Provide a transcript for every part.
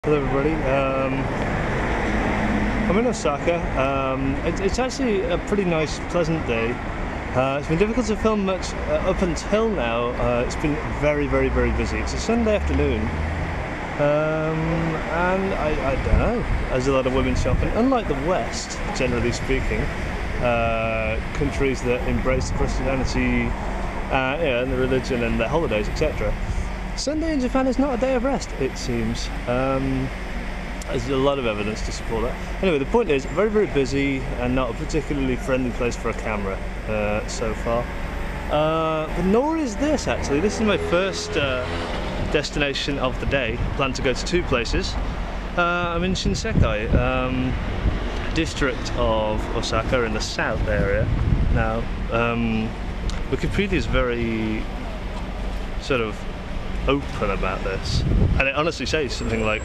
Hello everybody, I'm in Osaka. It's actually a pretty nice, pleasant day. It's been difficult to film much up until now. It's been very busy. It's a Sunday afternoon, and I don't know, there's a lot of women shopping. Unlike the West, generally speaking, countries that embrace Christianity and the religion and their holidays, etc. Sunday in Japan is not a day of rest, it seems. There's a lot of evidence to support that. Anyway, the point is, very busy and not a particularly friendly place for a camera so far. But nor is this, actually. This is my first destination of the day. I plan to go to two places. I'm in Shinsekai, district of Osaka in the south area. Now, Wikipedia is very sort of open about this, and it honestly says something like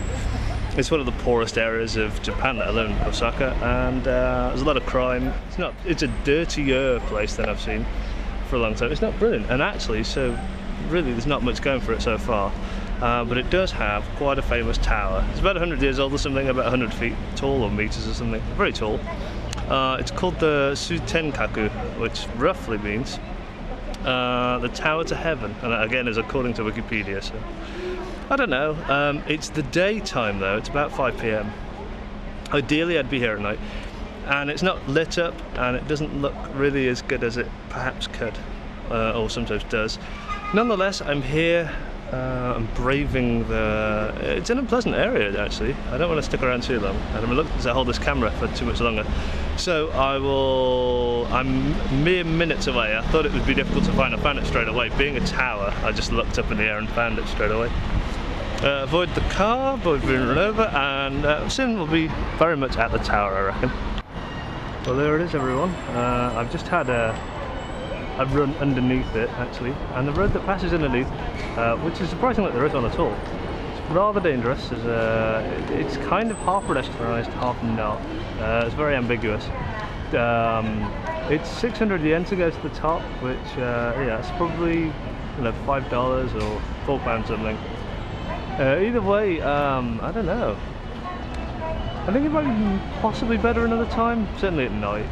it's one of the poorest areas of Japan, let alone Osaka, and there's a lot of crime. It's a dirtier place than I've seen for a long time. It's not brilliant, and actually, so really there's not much going for it so far, but it does have quite a famous tower. It's about 100 years old or something, about 100 feet tall or meters or something, very tall. It's called the Tsutenkaku, which roughly means the tower to heaven, and that again is according to Wikipedia, so I don't know. It's the daytime though, it's about 5 PM. Ideally I'd be here at night, and it's not lit up and it doesn't look really as good as it perhaps could, or sometimes does. Nonetheless, I'm here, I'm braving it's an unpleasant area actually. I don't want to stick around too long, and I'm reluctant to hold this camera for too much longer. So I'm mere minutes away. I thought it would be difficult to find. I found it straight away. Being a tower, I just looked up in the air and found it straight away. Avoid the car, avoid being run over, and soon we'll be very much at the tower, I reckon. Well, there it is, everyone. I've just had I've run underneath it actually, and the road that passes underneath, which is surprising that there is one at all. It's rather dangerous. It's kind of half pedestrianised, half not. It's very ambiguous. It's 600 yen to go to the top, which yeah, it's probably $5 or £4 something. Either way, I don't know. I think it might be possibly better another time, certainly at night,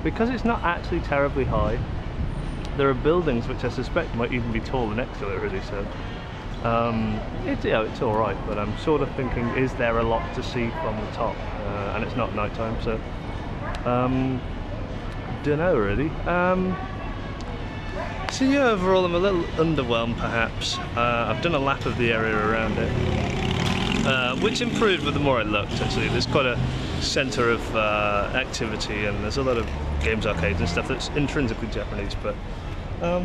because it's not actually terribly high. There are buildings which I suspect might even be taller next to it, really. So it's all right, but I'm sort of thinking, is there a lot to see from the top? And it's not nighttime, so don't know really. So yeah, overall I'm a little underwhelmed perhaps. I've done a lap of the area around it, which improved with the more I looked actually. There's quite a centre of activity, and there's a lot of games, arcades and stuff that's intrinsically Japanese, but I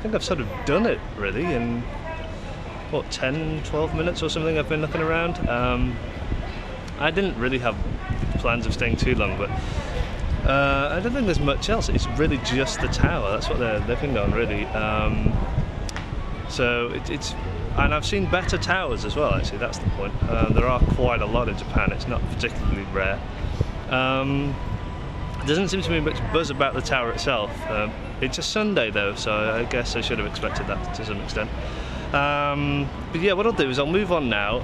think I've sort of done it really in what, 10-12 minutes or something. I've been looking around. I didn't really have plans of staying too long, but I don't think there's much else. It's really just the tower. That's what they're living on, really. So and I've seen better towers as well, actually. That's the point. There are quite a lot in Japan. It's not particularly rare. There doesn't seem to be much buzz about the tower itself. It's a Sunday though, so I guess I should have expected that to some extent. But yeah, what I'll do is I'll move on now.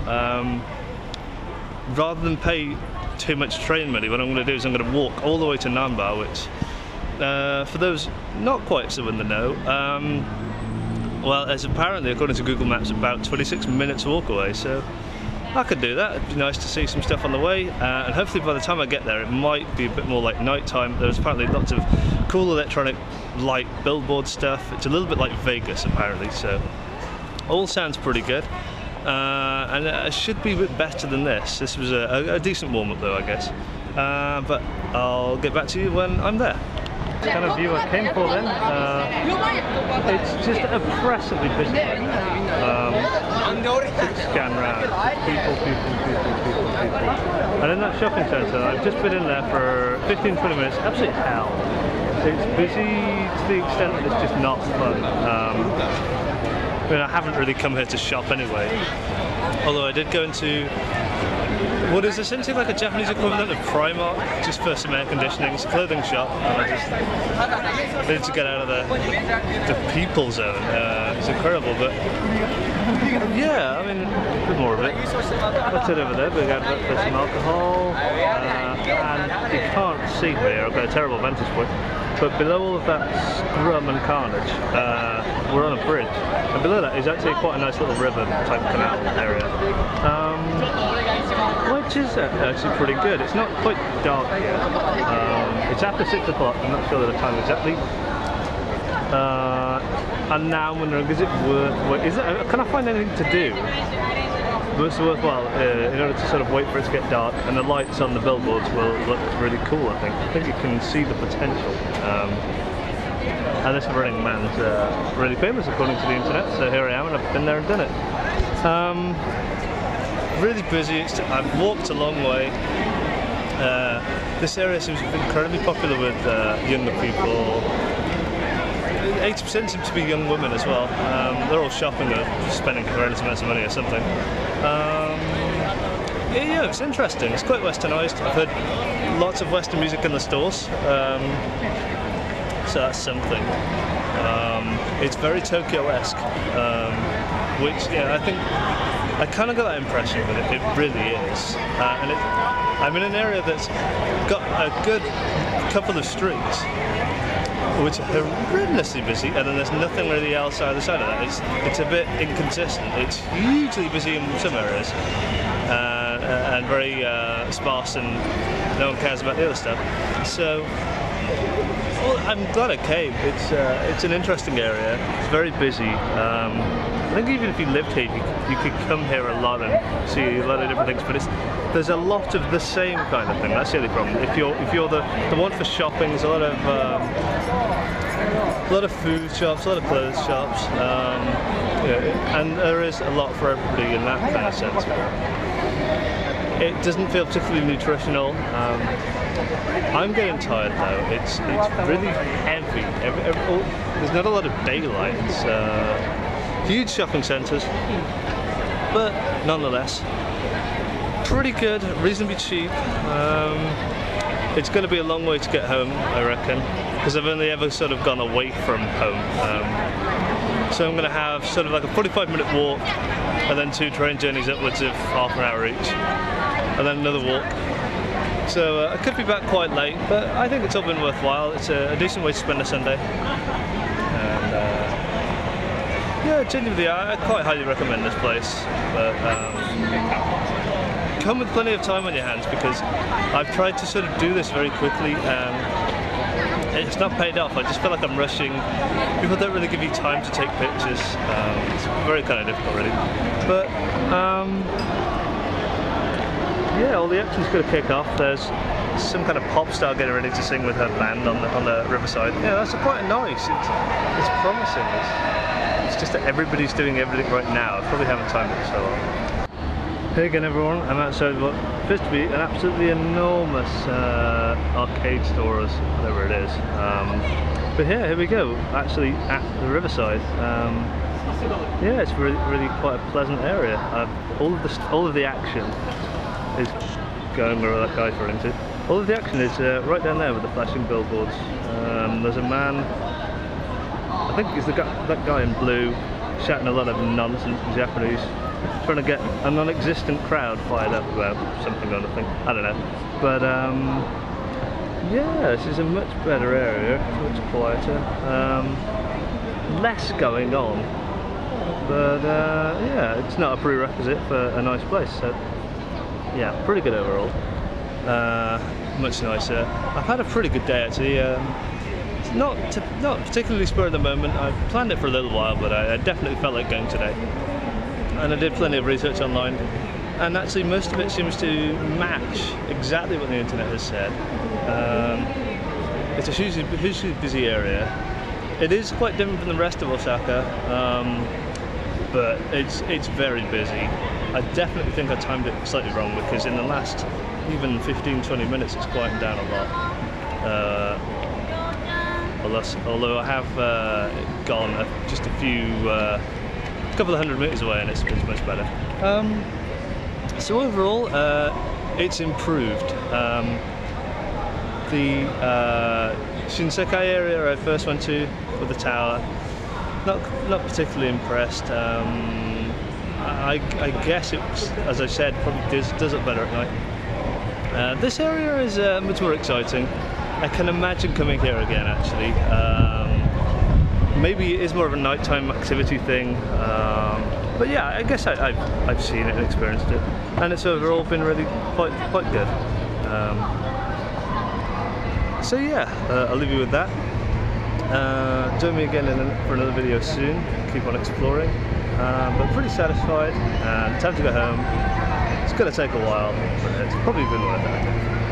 Rather than pay too much train money, what I'm going to do is I'm going to walk all the way to Namba, which, for those not quite so in the know, well, it's apparently, according to Google Maps, about 26 minutes walk away, so I could do that. It'd be nice to see some stuff on the way, and hopefully by the time I get there it might be a bit more like night time. There's apparently lots of cool electronic light billboard stuff. It's a little bit like Vegas apparently, so all sounds pretty good. And it should be a bit better than this. This was a decent warm-up though, I guess. But I'll get back to you when I'm there. It's kind of view I came for then. It's just oppressively busy right now. Scan round. People. And in that shopping centre, I've just been in there for 15-20 minutes. Absolute hell. It's busy to the extent that it's just not fun. I mean, I haven't really come here to shop anyway, although I did go into what is essentially like a Japanese equivalent of Primark, just for some air conditioning. It's a clothing shop, and I just needed to get out of the people zone. It's incredible, but Yeah, I mean, a bit more of it. What's it over there? We've got some alcohol, and you can't see me here, I've got a terrible vantage point. But below all of that scrum and carnage, we're on a bridge. And below that is actually quite a nice little river type canal area. Which is actually pretty good. It's not quite dark yet. It's after 6 o'clock, I'm not sure of the time exactly. And now I'm wondering, is it can I find anything to do that's worthwhile in order to sort of wait for it to get dark? And the lights on the billboards will look really cool, I think. I think you can see the potential. And this Running Man's really famous according to the internet, so here I am and I've been there and done it. Really busy. I've walked a long way. This area seems incredibly popular with younger people. 80% seem to be young women as well. They're all shopping or spending horrendous amounts of money or something. Yeah, it's interesting. It's quite westernised. I've heard lots of Western music in the stores, so that's something. It's very Tokyo-esque, which I think I kind of got that impression, but it really is. And I'm in an area that's got a good couple of streets which are horrendously busy, and then there's nothing really else either side of that. It's a bit inconsistent. It's hugely busy in some areas, and very sparse, and no one cares about the other stuff. So, well, I'm glad I came. It's an interesting area. It's very busy. I think even if you lived here, you could come here a lot and see a lot of different things, but there's a lot of the same kind of thing. That's the only problem. If you're the one for shopping, there's a lot of food shops, a lot of clothes shops, and there is a lot for everybody in that kind of sense. It doesn't feel particularly nutritional. I'm getting tired though. It's really heavy. There's not a lot of daylight. It's huge shopping centres, but nonetheless pretty good, reasonably cheap. It's going to be a long way to get home, I reckon, because I've only ever sort of gone away from home. So I'm going to have sort of like a 45-minute walk, and then 2 train journeys upwards of half an hour each, and then another walk. So I could be back quite late, but I think it's all been worthwhile. It's a decent way to spend a Sunday. And yeah, genuinely, I quite highly recommend this place. But come with plenty of time on your hands, because I've tried to sort of do this very quickly and it's not paid off. I just feel like I'm rushing. People don't really give you time to take pictures. It's very kind of difficult really. But yeah, all the action's going to kick off. There's some kind of pop star getting ready to sing with her band on the riverside. Yeah, that's quite nice. It's promising. It's just that everybody's doing everything right now. I probably haven't timed it so long. Hey again everyone, I'm outside what appears to be an absolutely enormous arcade store or whatever it is. But yeah, here we go, actually at the riverside. Yeah, it's really quite a pleasant area. All of the action is going where that guy's running to. All of the action is right down there with the flashing billboards. There's a man, I think he's that guy in blue, shouting a lot of nonsense in Japanese, trying to get a non-existent crowd fired up about something or nothing. I don't know. But yeah, this is a much better area, much quieter, less going on. But yeah, it's not a prerequisite for a nice place. So yeah, pretty good overall. Much nicer. I've had a pretty good day actually. It's not particularly spur of the moment. I've planned it for a little while, but I definitely felt like going today. And I did plenty of research online, and actually most of it seems to match exactly what the internet has said. It's a hugely busy area. It is quite different from the rest of Osaka, but it's very busy. I definitely think I timed it slightly wrong, because in the last even 15-20 minutes it's quieted down a lot. Although I have gone just a few couple of hundred meters away, and it's much better. So overall, it's improved. The Shinsekai area I first went to with the tower, not particularly impressed. I guess it's, as I said, probably does it better at night. This area is much more exciting. I can imagine coming here again, actually. Maybe it is more of a nighttime activity thing, but yeah, I guess I've seen it and experienced it, and it's overall been really quite good. So yeah, I'll leave you with that. Join me again for another video soon. Keep on exploring, but pretty satisfied. Time to go home. It's going to take a while, but it's probably been worth it, I think.